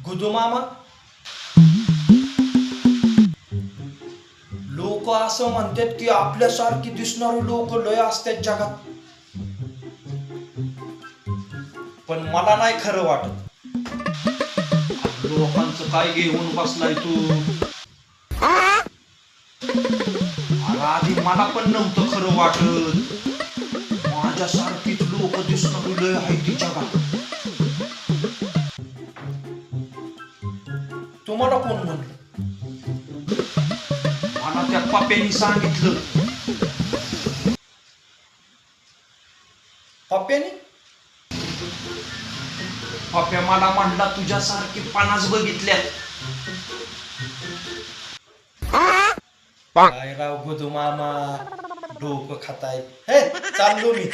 गुदुमामा, लोक असं म्हणतात की आपल्यासारखी दिसणारी लोक लय असतात जगात, पण मला नाही खरं वाटत. लोकांचं काय घेऊन बसलाय तू? अरे आधी मला पण नव्हतं खरं वाटत. माझ्यासारखीच लोक दिसणारी लय आहे ती जगात. तुम्हाला कोण म्हणलं? मला त्या पप्प्यानी सांगितलं. पप्प्यानी? पप्प्या मला म्हणला तुझ्यासारखी 50 बघितल्यात. काय राव गुदू मामा, डोकं खाताय. हे चाललो मी.